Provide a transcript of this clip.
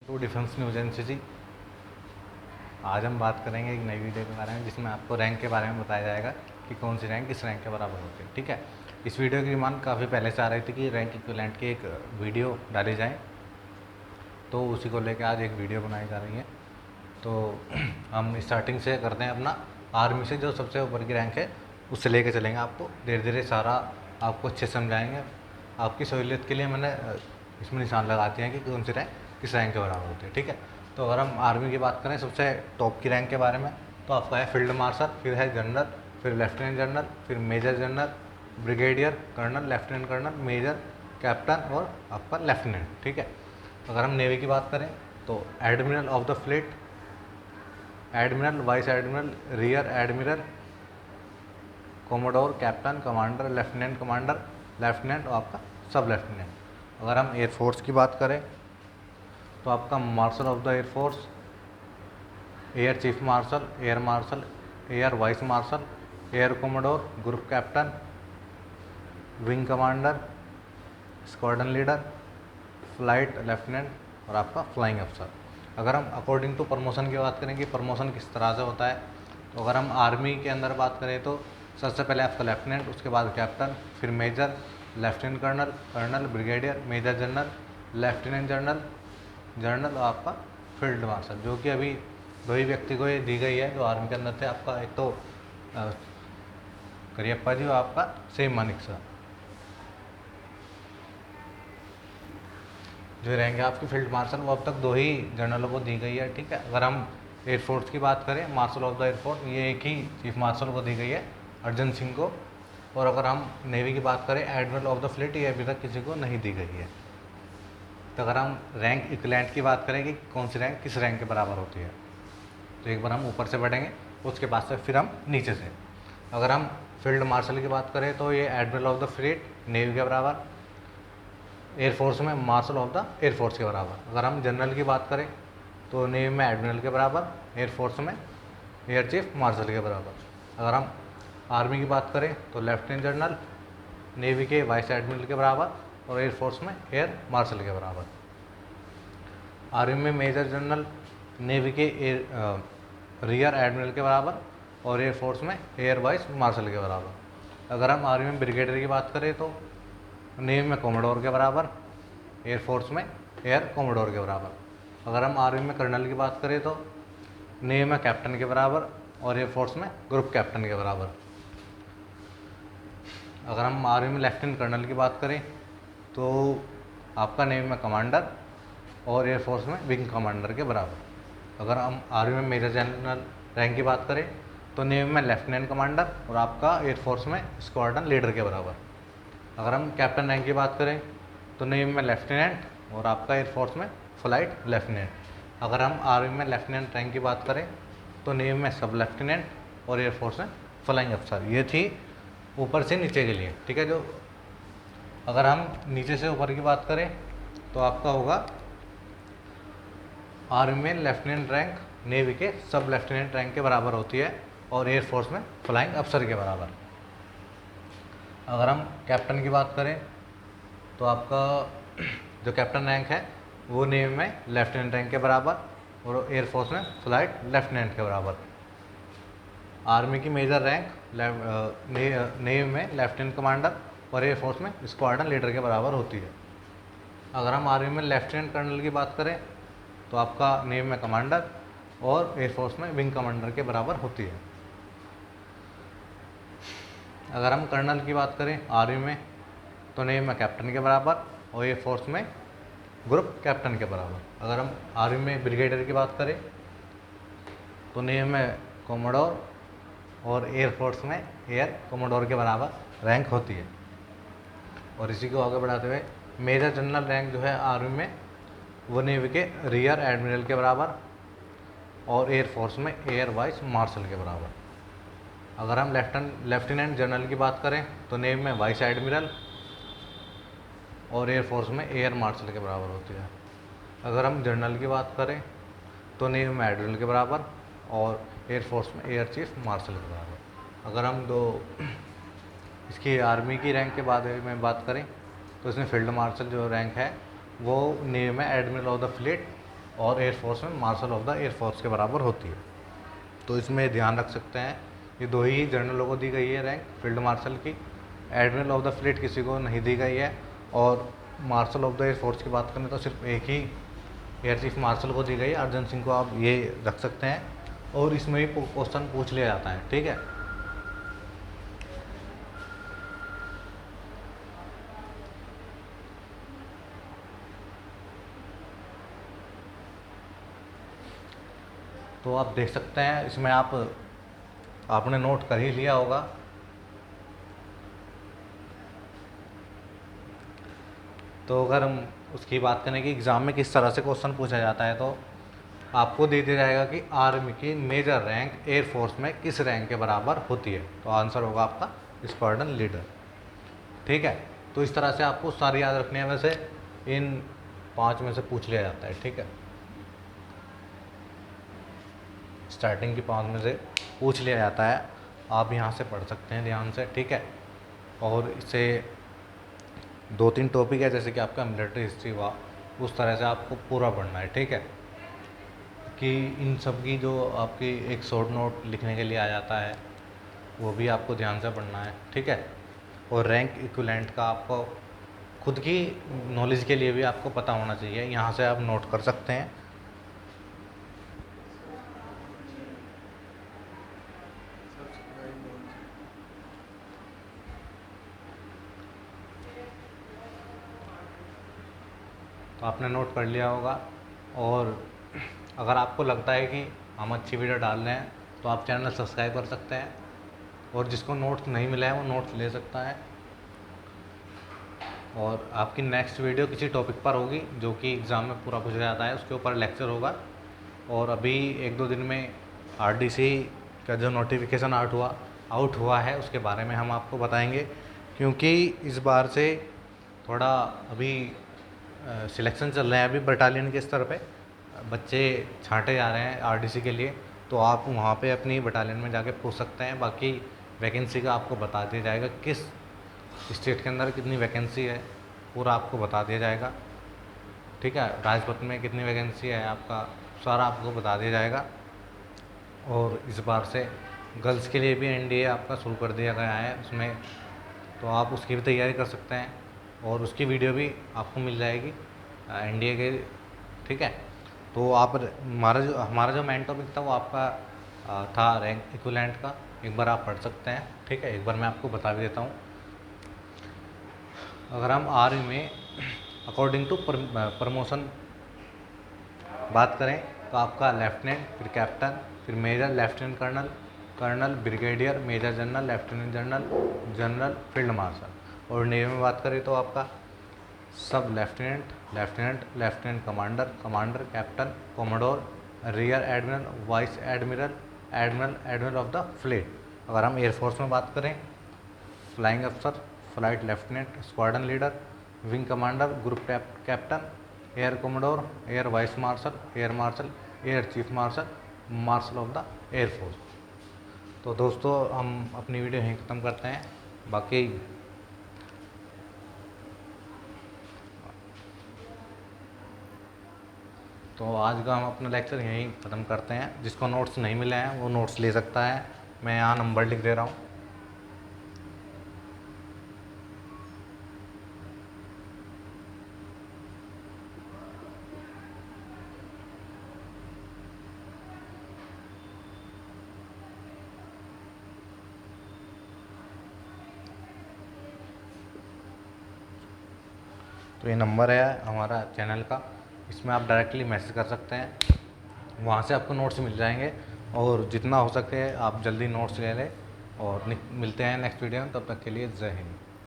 तो defence news agency, आज हम बात करेंगे एक नई वीडियो के बारे में जिसमें आपको रैंक के बारे में बताया जाएगा कि कौन सी रैंक किस रैंक के बराबर होती है। ठीक है, इस वीडियो की डिमांड काफ़ी पहले से आ रही थी कि रैंक इक्विवेलेंट की एक वीडियो डाली जाए, तो उसी को लेकर आज एक वीडियो बनाई जा रही है। तो हम स्टार्टिंग से करते हैं अपना आर्मी से, जो सबसे ऊपर की रैंक है उससे लेके चलेंगे। आपको धीरे धीरे सारा आपको अच्छे समझाएंगे। आपकी सहूलियत के लिए मैंने इसमें निशान लगाते हैं कि कौन सी रैंक किस रैंक के बराबर होती है। ठीक है, तो अगर हम आर्मी की बात करें सबसे टॉप की रैंक के बारे में, तो आपका है फील्ड मार्शल, फिर है जनरल, फिर लेफ्टिनेंट जनरल, फिर major general, brigadier, colonel, lieutenant colonel, major, captain और आपका लेफ्टिनेंट। ठीक है, अगर हम नेवी की बात करें तो admiral of the fleet, admiral, vice admiral, rear admiral, commodore, captain, commander, lieutenant commander, lieutenant और आपका सब लेफ्टिनेंट। अगर हम एयरफोर्स की बात करें तो आपका martial of the air force, air chief martial, air marshal, air vice marshal, air commodore, group captain, wing commander, squadron leader, flight lieutenant और आपका फ्लाइंग अफसर। अगर हम अकॉर्डिंग टू प्रमोशन की बात करें कि प्रमोशन किस तरह से होता है, तो अगर हम आर्मी के अंदर बात करें तो सबसे पहले आपका लेफ्टिनेंट, उसके बाद कैप्टन, फिर major, lieutenant colonel, colonel, brigadier, major general, lieutenant general, general और आपका फील्ड मार्शल, जो कि अभी दो ही व्यक्ति को ये दी गई है जो आर्मी के अंदर थे। आपका एक तो करियप्पा जी और आपका सेम मानिक सर। जो रैंक है आपकी फील्ड मार्शल, वो अब तक दो ही जनरलों को दी गई है। ठीक है, अगर हम एयरफोर्स की बात करें, मार्शल ऑफ द एयरफोर्स, ये एक ही चीफ मार्शल को दी गई है, अर्जन सिंह को। और अगर हम नेवी की बात करें, एडमिरल ऑफ द फ्लीट, ये अभी तक किसी को नहीं दी गई है। तो अगर हम रैंक इक्विवेलेंट की बात करें कि कौन सी रैंक किस रैंक के बराबर होती है, तो एक बार हम ऊपर से बढ़ेंगे, उसके बाद से फिर हम नीचे से। अगर हम फील्ड मार्शल की बात करें तो ये admiral of the fleet, navy के बराबर, एयरफोर्स में मार्शल ऑफ द एयरफोर्स के बराबर। अगर हम जनरल की बात करें तो नेवी में एडमिरल के बराबर, एयरफोर्स में एयर चीफ मार्शल के बराबर। अगर हम आर्मी की बात करें तो लेफ्टिनेंट जनरल, नेवी के वाइस एडमिरल के बराबर और एयरफोर्स में एयर मार्शल के बराबर। आर्मी में मेजर जनरल, नेवी के रियर एडमिरल के बराबर और एयरफोर्स में एयर वाइस मार्शल के बराबर। अगर हम आर्मी में ब्रिगेडियर की बात करें तो नेवी में कोमोडोर के बराबर, एयरफोर्स में एयर कोमोडोर के बराबर। अगर हम आर्मी में कर्नल की बात करें तो नेवी में कैप्टन के बराबर और एयरफोर्स में ग्रुप कैप्टन के बराबर। अगर हम आर्मी में लेफ्टिनेंट कर्नल की बात करें तो आपका नेवी में कमांडर और एयरफोर्स में विंग कमांडर के बराबर। अगर हम आर्मी में मेजर जनरल रैंक की बात करें तो नेवी में लेफ्टिनेंट कमांडर और आपका एयरफोर्स में स्क्वाड्रन लीडर के बराबर। अगर हम कैप्टन रैंक की बात करें तो नेवी में लेफ्टिनेंट और आपका एयरफोर्स में फ्लाइट लेफ्टिनेंट। अगर हम आर्मी में लेफ्टिनेंट रैंक की बात करें तो नेवी में सब लेफ्टिनेंट और एयरफोर्स में फ्लाइंग अफसर। ये थी ऊपर से नीचे के लिए। ठीक है, जो अगर हम नीचे से ऊपर की बात करें तो आपका होगा आर्मी में लेफ्टिनेंट रैंक नेवी के सब लेफ्टिनेंट रैंक के बराबर होती है और एयरफोर्स में फ्लाइंग अफसर के बराबर। अगर हम कैप्टन की बात करें तो आपका जो कैप्टन रैंक है वो नेवी में लेफ्टिनेंट रैंक के बराबर और एयरफोर्स में फ्लाइट लेफ्टिनेंट के बराबर। आर्मी की मेजर रैंक नेवी में लेफ्टिनेंट कमांडर और एयरफोर्स में स्क्वाड्रन लीडर के बराबर होती है। अगर हम आर्मी में लेफ्टिनेंट कर्नल की बात करें तो आपका नेवी में कमांडर और एयरफोर्स में विंग कमांडर के बराबर होती है। अगर हम कर्नल की बात करें आर्मी में तो नेवी में कैप्टन के बराबर और एयरफोर्स में ग्रुप कैप्टन के बराबर। अगर हम आर्मी में ब्रिगेडियर की बात करें तो नेवी में कोमोडोर और एयरफोर्स में एयर कोमोडोर के बराबर रैंक होती है। और इसी को आगे बढ़ाते हुए मेजर जनरल रैंक जो है आर्मी में वो नेवी के रियर एडमिरल के बराबर और एयरफोर्स में एयर वाइस मार्शल के बराबर। अगर हम लेफ्टिनेंट जनरल की बात करें तो नेवी में वाइस एडमिरल और एयरफोर्स में एयर मार्शल के बराबर होती है। अगर हम जनरल की बात करें तो नेवी में एडमिरल के बराबर और एयरफोर्स में एयर चीफ मार्शल के बराबर। अगर हम दो इसकी आर्मी की रैंक के बारे में बात करें तो इसमें फील्ड मार्शल जो रैंक है वो नेवी में एडमिरल ऑफ द फ्लीट और एयरफोर्स में मार्शल ऑफ द एयरफोर्स के बराबर होती है। तो इसमें ध्यान रख सकते हैं, ये 2 ही जनरलों को दी गई है रैंक फील्ड मार्शल की। एडमिरल ऑफ द फ्लीट किसी को नहीं दी गई है, और मार्शल ऑफ द एयरफोर्स की बात करें तो सिर्फ एक ही एयर चीफ मार्शल को दी गई है, अर्जन सिंह को। आप ये रख सकते हैं, और इसमें भी क्वेश्चन पूछ लिया जाता है, ठीक है। तो आप देख सकते हैं इसमें आपने नोट कर ही लिया होगा। तो अगर हम उसकी बात करें कि एग्ज़ाम में किस तरह से क्वेश्चन पूछा जाता है, तो आपको दे दिया जाएगा कि आर्मी की मेजर रैंक एयरफोर्स में किस रैंक के बराबर होती है। तो आंसर होगा आपका स्क्वाड्रन लीडर, ठीक है। तो इस तरह से आपको सारी याद रखनी है, वैसे इन 5 में से पूछ लिया जाता है, ठीक है। स्टार्टिंग की 5 में से पूछ लिया जाता है, आप यहाँ से पढ़ सकते हैं ध्यान से, ठीक है। और इससे 2-3 टॉपिक है, जैसे कि आपका मिलिट्री हिस्ट्री हुआ, उस तरह से आपको पूरा पढ़ना है, ठीक है। कि इन सब की जो आपकी एक शॉर्ट नोट लिखने के लिए आ जाता है, वो भी आपको ध्यान से पढ़ना है, ठीक है। और रैंक इक्विवेलेंट का आपको खुद की नॉलेज के लिए भी आपको पता होना चाहिए, यहाँ से आप नोट कर सकते हैं। तो आपने नोट कर लिया होगा, और अगर आपको लगता है कि हम अच्छी वीडियो डाल रहे हैं तो आप चैनल सब्सक्राइब कर सकते हैं, और जिसको नोट्स नहीं मिला है वो नोट्स ले सकता है। और आपकी नेक्स्ट वीडियो किसी टॉपिक पर होगी जो कि एग्ज़ाम में पूरा पूछा जाता है, उसके ऊपर लेक्चर होगा। और अभी 1-2 दिन में आरडीसी का जो नोटिफिकेशन आउट हुआ है उसके बारे में हम आपको बताएंगे, क्योंकि इस बार से थोड़ा अभी सिलेक्शन चल रहे हैं अभी बटालियन के स्तर पे, बच्चे छांटे जा रहे हैं आरडीसी के लिए। तो आप वहाँ पे अपनी बटालियन में जाके पूछ सकते हैं। बाकी वैकेंसी का आपको बता दिया जाएगा, किस स्टेट के अंदर कितनी वैकेंसी है पूरा आपको बता दिया जाएगा, ठीक है। राजपथ में कितनी वैकेंसी है आपका सारा आपको बता दिया जाएगा। और इस बार से गर्ल्स के लिए भी एनडीए आपका शुरू कर दिया गया है उसमें, तो आप उसकी भी तैयारी कर सकते हैं, और उसकी वीडियो भी आपको मिल जाएगी एनडीए के, ठीक है। तो आप हमारा जो मेन टॉपिक था वो आपका था रैंक इक्विवेलेंट का, एक बार आप पढ़ सकते हैं, ठीक है। एक बार मैं आपको बता भी देता हूँ। अगर हम आर्मी में अकॉर्डिंग टू प्रमोशन बात करें तो आपका लेफ्टिनेंट, फिर कैप्टन, फिर major, lieutenant colonel, colonel, brigadier, major general, lieutenant general, general, field marshal. और नेवी में बात करें तो आपका sub lieutenant, lieutenant, lieutenant commander, commander, captain, commodore, rear admiral, vice admiral, admiral, admiral of the fleet. अगर हम air force में बात करें, फ्लाइंग अफसर, flight lieutenant, squadron leader, wing commander, group captain, air commodore, air vice marshal, air chief marshal, marshal of the air force. तो दोस्तों हम अपनी वीडियो यहीं ख़त्म करते हैं। बाकी तो आज का हम अपना लेक्चर यहीं ख़त्म करते हैं। जिसको नोट्स नहीं मिले हैं वो नोट्स ले सकता है, मैं यहाँ नंबर लिख दे रहा हूँ। तो ये नंबर है हमारा चैनल का, इसमें आप डायरेक्टली मैसेज कर सकते हैं, वहाँ से आपको नोट्स मिल जाएंगे। और जितना हो सके आप जल्दी नोट्स ले लें, और मिलते हैं नेक्स्ट वीडियो में, तब तक के लिए जय हिंद।